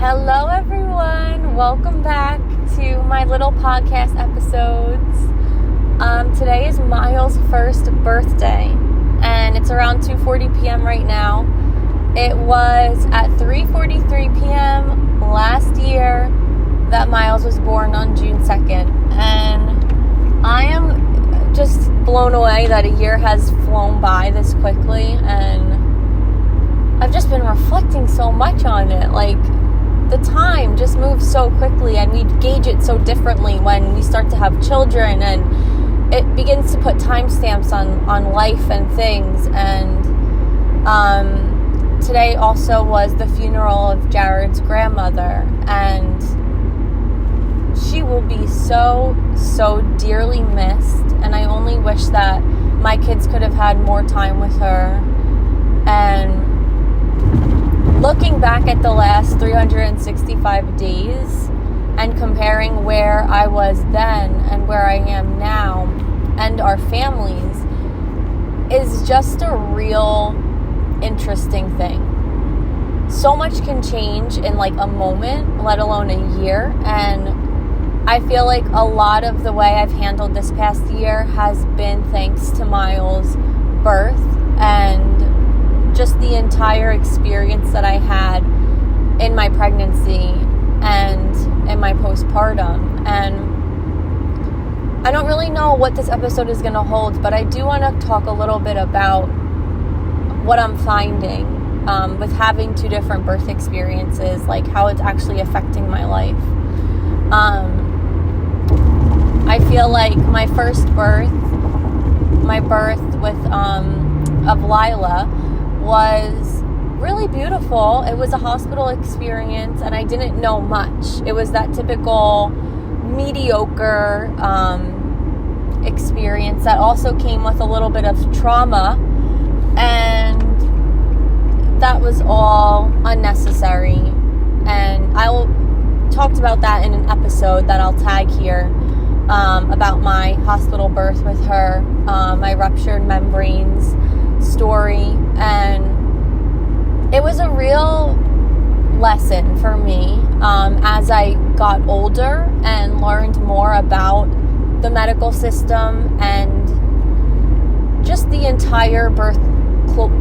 Hello everyone, welcome back to my little podcast episodes. Today is Miles' first birthday, and it's around 2:40 p.m. right now. It was at 3:43 p.m. last year that Miles was born on June 2nd, and I am just blown away that a year has flown by this quickly, and I've just been reflecting so much on it. Like, the time just moves so quickly, and we gauge it so differently when we start to have children, and it begins to put timestamps on life and things. And today also was the funeral of Jared's grandmother, and she will be so dearly missed, and I only wish that my kids could have had more time with her. And looking back at the last 365 days and comparing where I was then and where I am now and our families is just a real interesting thing. So much can change in like a moment, let alone a year, and I feel like a lot of the way I've handled this past year has been thanks to Miles' birth and just the entire experience that I had in my pregnancy and in my postpartum. And I don't really know what this episode is going to hold, but I do want to talk a little bit about what I'm finding with having two different birth experiences, like how it's actually affecting my life. I feel like my first birth, my birth with of Lila, was really beautiful. It was a hospital experience, and I didn't know much. It was that typical mediocre experience that also came with a little bit of trauma, and that was all unnecessary. And I'll talked about that in an episode that I'll tag here about my hospital birth with her, my ruptured membranes story. And it was a real lesson for me as I got older and learned more about the medical system and just the entire birth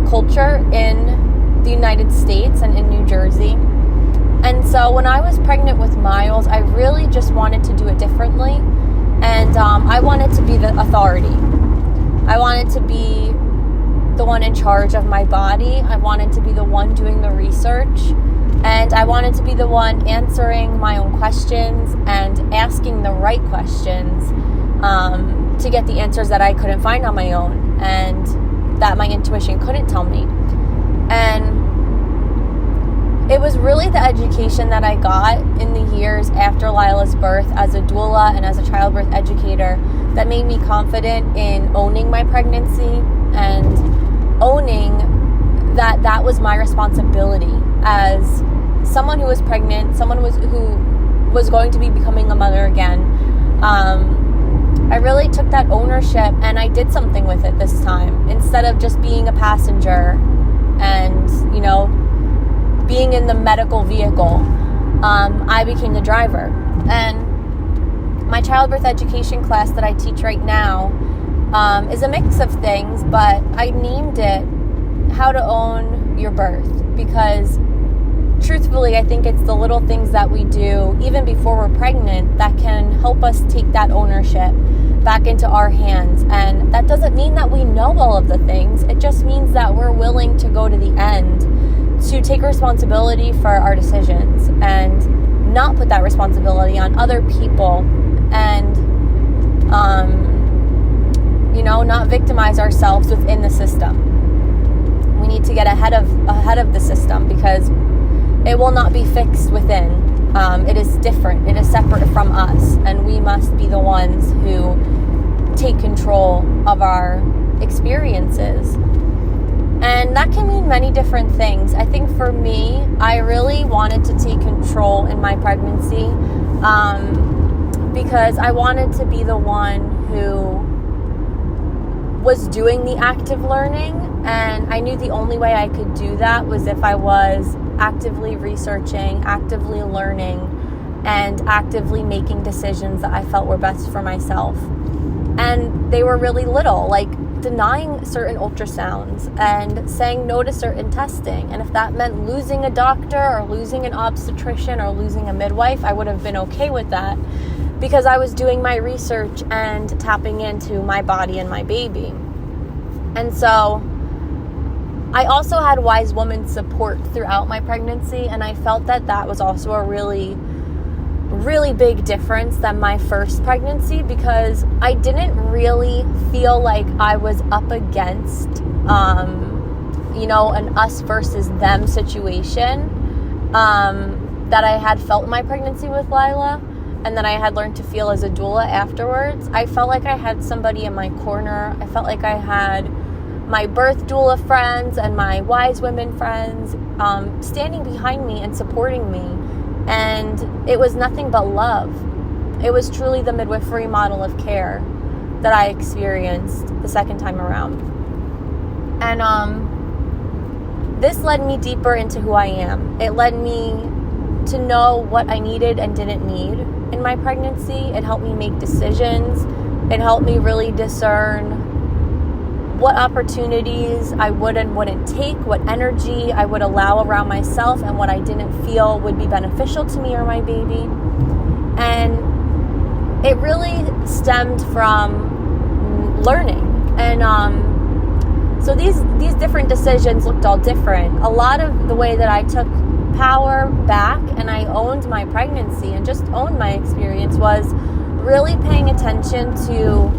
culture in the United States and in New Jersey. And so when I was pregnant with Miles, I really just wanted to do it differently, and I wanted to be the authority. I wanted to be the one in charge of my body. I wanted to be the one doing the research, and I wanted to be the one answering my own questions and asking the right questions to get the answers that I couldn't find on my own and that my intuition couldn't tell me. And it was really the education that I got in the years after Lila's birth as a doula and as a childbirth educator that made me confident in owning my pregnancy and owning that that was my responsibility as someone who was pregnant, someone who was going to be becoming a mother again. I really took that ownership and I did something with it this time. Instead of just being a passenger and, being in the medical vehicle, I became the driver. And my childbirth education class that I teach right now is a mix of things, but I named it How to Own Your Birth, because truthfully, I think it's the little things that we do even before we're pregnant that can help us take that ownership back into our hands. And that doesn't mean that we know all of the things. It just means that we're willing to go to the end to take responsibility for our decisions and not put that responsibility on other people, and not victimize ourselves within the system. We need to get ahead of the system, because it will not be fixed within. It is different. It is separate from us, and we must be the ones who take control of our experiences. And that can mean many different things. I think for me, I really wanted to take control in my pregnancy because I wanted to be the one who was doing the active learning, and I knew the only way I could do that was if I was actively researching, actively learning, and actively making decisions that I felt were best for myself. And they were really little, like denying certain ultrasounds and saying no to certain testing. And if that meant losing a doctor or losing an obstetrician or losing a midwife, I would have been okay with that, because I was doing my research and tapping into my body and my baby. And so I also had wise woman support throughout my pregnancy, and I felt that that was also a really big difference than my first pregnancy, because I didn't really feel like I was up against, an us versus them situation that I had felt in my pregnancy with Lila, and then I had learned to feel as a doula afterwards. I felt like I had somebody in my corner. I felt like I had my birth doula friends and my wise women friends standing behind me and supporting me. And it was nothing but love. It was truly the midwifery model of care that I experienced the second time around. And this led me deeper into who I am. It led me to know what I needed and didn't need in my pregnancy. It helped me make decisions. It helped me really discern what opportunities I would and wouldn't take, what energy I would allow around myself, and what I didn't feel would be beneficial to me or my baby. And it really stemmed from learning. And so these different decisions looked all different. A lot of the way that I took power back and I owned my pregnancy and just owned my experience was really paying attention to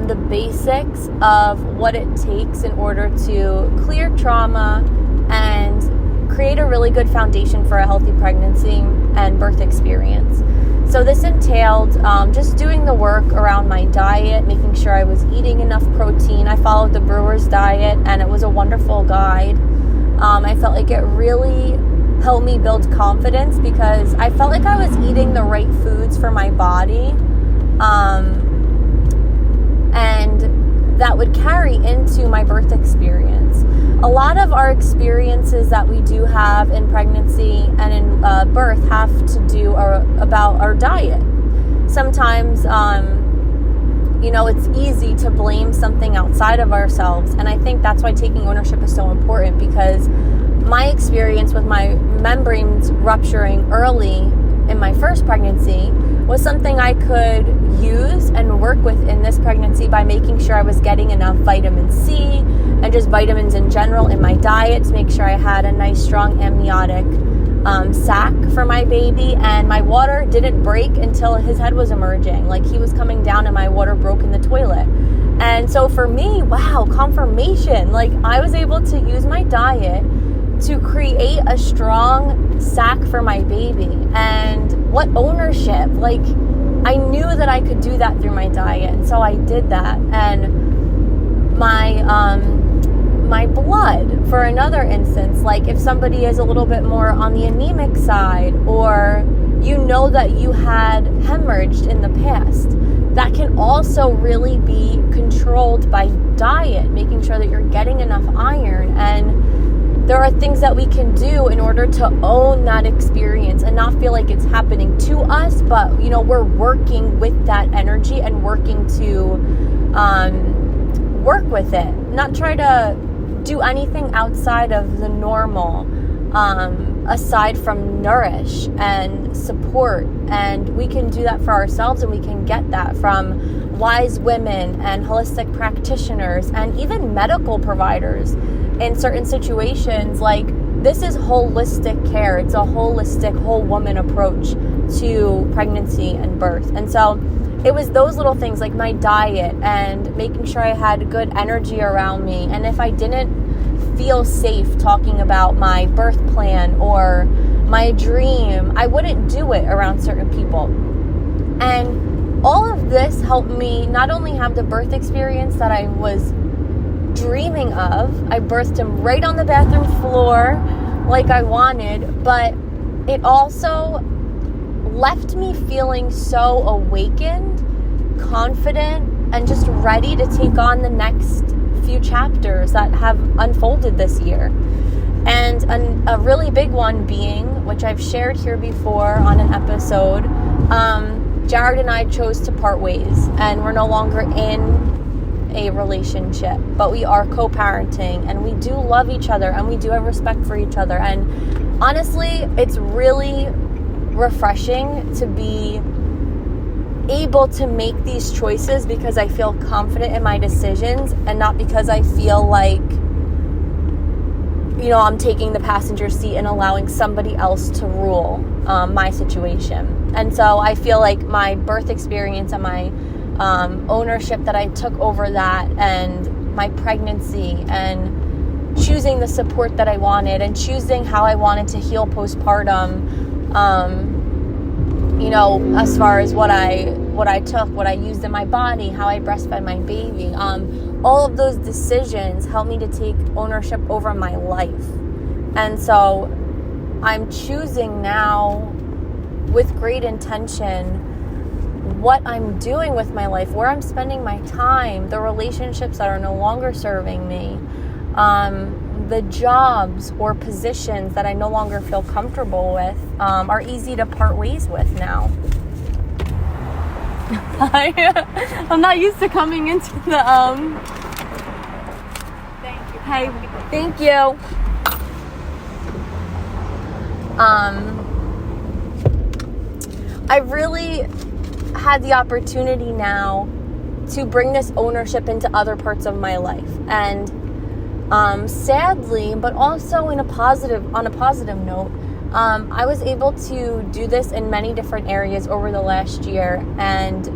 the basics of what it takes in order to clear trauma and create a really good foundation for a healthy pregnancy and birth experience. So this entailed just doing the work around my diet, making sure I was eating enough protein. I followed the Brewer's diet, and it was a wonderful guide. I felt like it really helped me build confidence, because I felt like I was eating the right foods for my body. And that would carry into my birth experience. A lot of our experiences that we do have in pregnancy and in birth have to do about our diet. Sometimes, it's easy to blame something outside of ourselves. And I think that's why taking ownership is so important, because my experience with my membranes rupturing early in my first pregnancy was something I could use and work with in this pregnancy by making sure I was getting enough vitamin C and just vitamins in general in my diet to make sure I had a nice strong amniotic sac for my baby, and my water didn't break until his head was emerging. Like, he was coming down and my water broke in the toilet. And so for me, wow, confirmation. Like, I was able to use my diet to create a strong sac for my baby. And what ownership. Like, I knew that I could do that through my diet, and so I did that. And my blood, for another instance, like if somebody is a little bit more on the anemic side, or that you had hemorrhaged in the past, that can also really be controlled by diet, making sure that you're getting enough iron. And there are things that we can do in order to own that experience and not feel like it's happening to us, but we're working with that energy and working to work with it, not try to do anything outside of the normal, aside from nourish and support. And we can do that for ourselves, and we can get that from wise women and holistic practitioners and even medical providers in certain situations. Like, this is holistic care. It's a holistic, whole woman approach to pregnancy and birth. And so it was those little things, like my diet and making sure I had good energy around me. And if I didn't feel safe talking about my birth plan or my dream, I wouldn't do it around certain people. And all of this helped me not only have the birth experience that I was dreaming of. I birthed him right on the bathroom floor like I wanted, but it also left me feeling so awakened, confident, and just ready to take on the next few chapters that have unfolded this year. And a really big one being, which I've shared here before on an episode, Jared and I chose to part ways, and we're no longer in a relationship, but we are co-parenting, and we do love each other, and we do have respect for each other. And honestly, it's really refreshing to be able to make these choices because I feel confident in my decisions, and not because I feel like, you know, I'm taking the passenger seat and allowing somebody else to rule my situation. And so I feel like my birth experience and my ownership that I took over that, and my pregnancy, and choosing the support that I wanted, and choosing how I wanted to heal postpartum, you know, as far as what I took, what I used in my body, how I breastfed my baby, all of those decisions helped me to take ownership over my life. And so I'm choosing now with great intention what I'm doing with my life, where I'm spending my time, the relationships that are no longer serving me, the jobs or positions that I no longer feel comfortable with are easy to part ways with now. I'm not used to coming into the Thank you. Hey, thank you. I really had the opportunity now to bring this ownership into other parts of my life, and sadly, but also on a positive note, I was able to do this in many different areas over the last year, and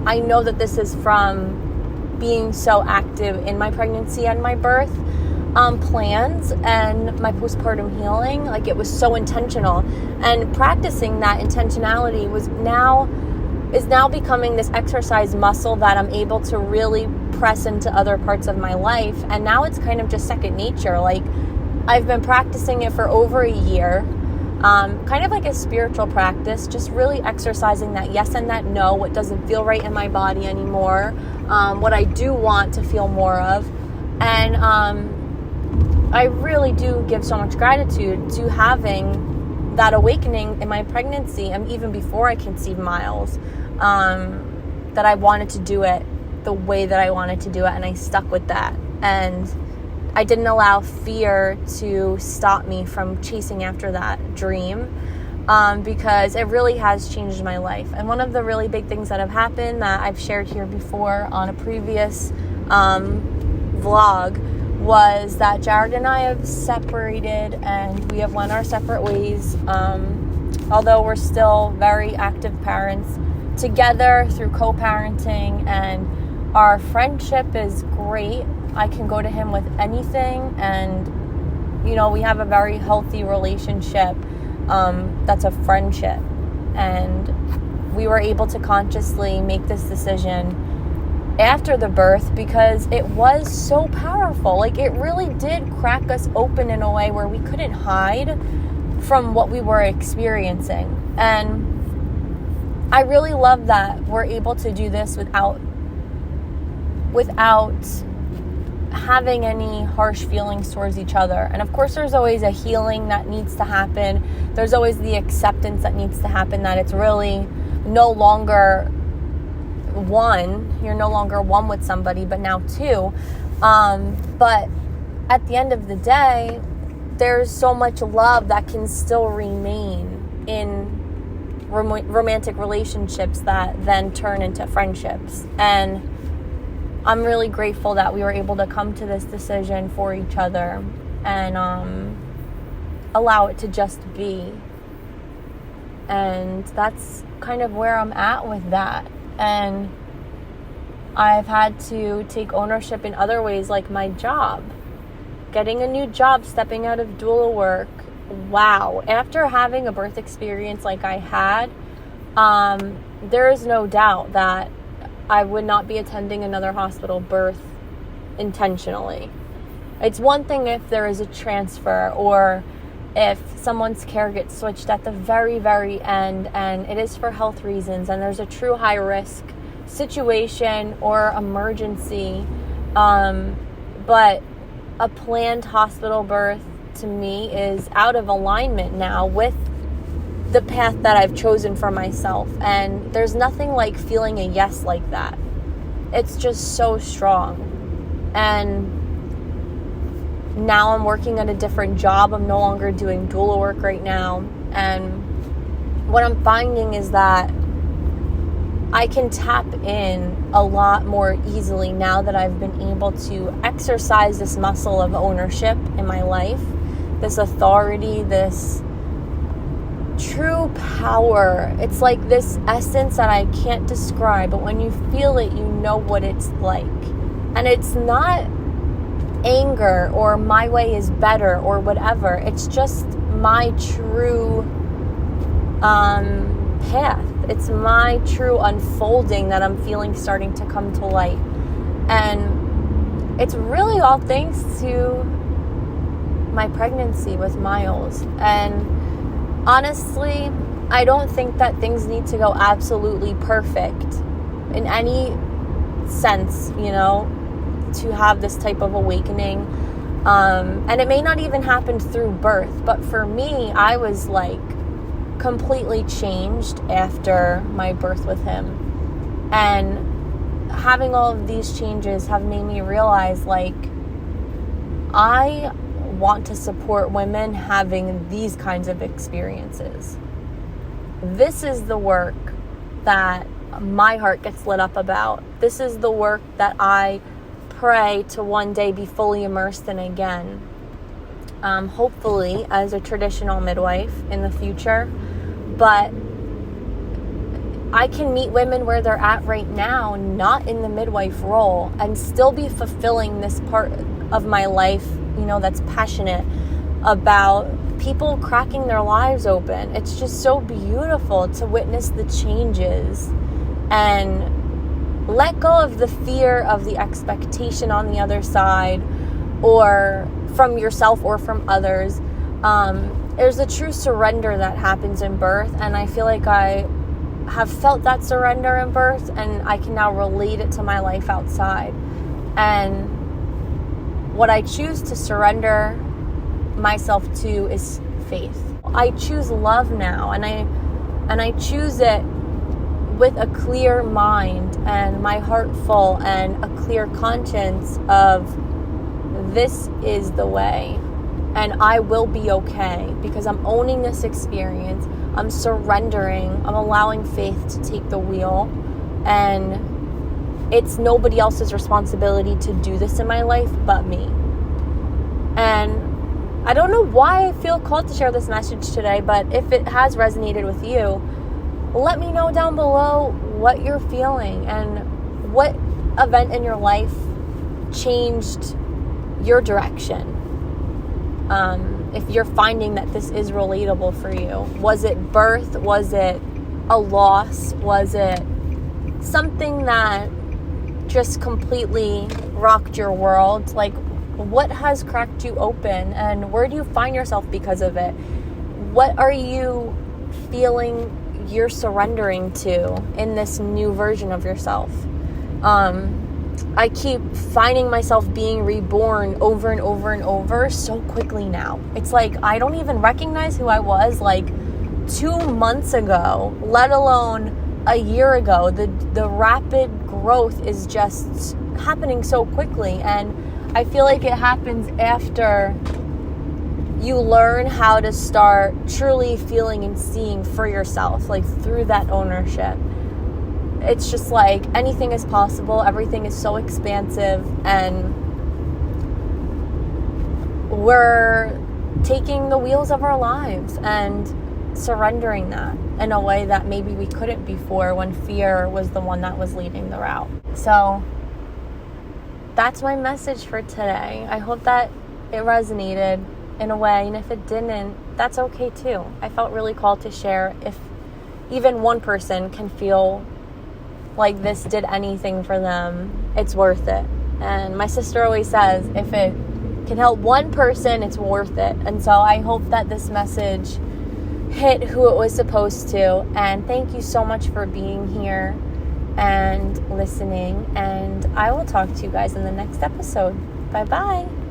I know that this is from being so active in my pregnancy and my birth plans and my postpartum healing. Like, it was so intentional, and practicing that intentionality is now becoming this exercise muscle that I'm able to really press into other parts of my life. And now it's kind of just second nature. Like, I've been practicing it for over a year, kind of like a spiritual practice, just really exercising that yes and that no, what doesn't feel right in my body anymore, what I do want to feel more of. And I really do give so much gratitude to having that awakening in my pregnancy, and even before I conceived Miles, that I wanted to do it the way that I wanted to do it, and I stuck with that. And I didn't allow fear to stop me from chasing after that dream, because it really has changed my life. And one of the really big things that have happened that I've shared here before on a previous vlog was that Jared and I have separated, and we have went our separate ways, although we're still very active parents together through co-parenting, and our friendship is great. I can go to him with anything, and you know, we have a very healthy relationship that's a friendship. And we were able to consciously make this decision after the birth because it was so powerful. Like, it really did crack us open in a way where we couldn't hide from what we were experiencing. And I really love that we're able to do this without having any harsh feelings towards each other. And of course, there's always a healing that needs to happen. There's always the acceptance that needs to happen, that it's really no longer one. You're no longer one with somebody, but now two. But at the end of the day, there's so much love that can still remain in romantic relationships that then turn into friendships. And I'm really grateful that we were able to come to this decision for each other and allow it to just be. And that's kind of where I'm at with that. And I've had to take ownership in other ways, like my job. Getting a new job, stepping out of doula work. Wow. After having a birth experience like I had, there is no doubt that I would not be attending another hospital birth intentionally. It's one thing if there is a transfer or if someone's care gets switched at the very, very end and it is for health reasons and there's a true high risk situation or emergency. But a planned hospital birth to me is out of alignment now with the path that I've chosen for myself. And there's nothing like feeling a yes like that. It's just so strong. And now I'm working at a different job. I'm no longer doing doula work right now. And what I'm finding is that I can tap in a lot more easily now that I've been able to exercise this muscle of ownership in my life, this authority, this true power. It's like this essence that I can't describe, but when you feel it, you know what it's like. And it's not anger or my way is better or whatever. It's just my true path. It's my true unfolding that I'm feeling starting to come to light. And it's really all thanks to my pregnancy with Miles. And honestly, I don't think that things need to go absolutely perfect in any sense, to have this type of awakening. And it may not even happen through birth, but for me, I was like completely changed after my birth with him. And having all of these changes have made me realize, like, I want to support women having these kinds of experiences. This is the work that my heart gets lit up about. This is the work that I pray to one day be fully immersed in again. Hopefully as a traditional midwife in the future. But I can meet women where they're at right now, not in the midwife role, and still be fulfilling this part of my life, that's passionate about people cracking their lives open. It's just so beautiful to witness the changes and let go of the fear of the expectation on the other side, or from yourself or from others. There's a true surrender that happens in birth, and I feel like I have felt that surrender in birth, and I can now relate it to my life outside. And what I choose to surrender myself to is faith. I choose love now, and I choose it with a clear mind and my heart full and a clear conscience of this is the way. And I will be okay because I'm owning this experience. I'm surrendering. I'm allowing faith to take the wheel. And it's nobody else's responsibility to do this in my life but me. And I don't know why I feel called to share this message today, but if it has resonated with you, let me know down below what you're feeling and what event in your life changed your direction. If you're finding that this is relatable for you. Was it birth? Was it a loss? Was it something that just completely rocked your world? Like, what has cracked you open, and where do you find yourself because of it? What are you feeling you're surrendering to in this new version of yourself? I keep finding myself being reborn over and over and over so quickly now. It's like I don't even recognize who I was like 2 months ago, let alone a year ago. The rapid growth is just happening so quickly, and I feel like it happens after you learn how to start truly feeling and seeing for yourself, like through that ownership. It's just like anything is possible. Everything is so expansive, and we're taking the wheels of our lives and surrendering that in a way that maybe we couldn't before, when fear was the one that was leading the route. So that's my message for today. I hope that it resonated in a way, and if it didn't, that's okay too. I felt really called to share. If even one person can feel like this did anything for them, it's worth it. And my sister always says, if it can help one person, it's worth it. And so I hope that this message hit who it was supposed to. And thank you so much for being here and listening. And I will talk to you guys in the next episode. Bye-bye.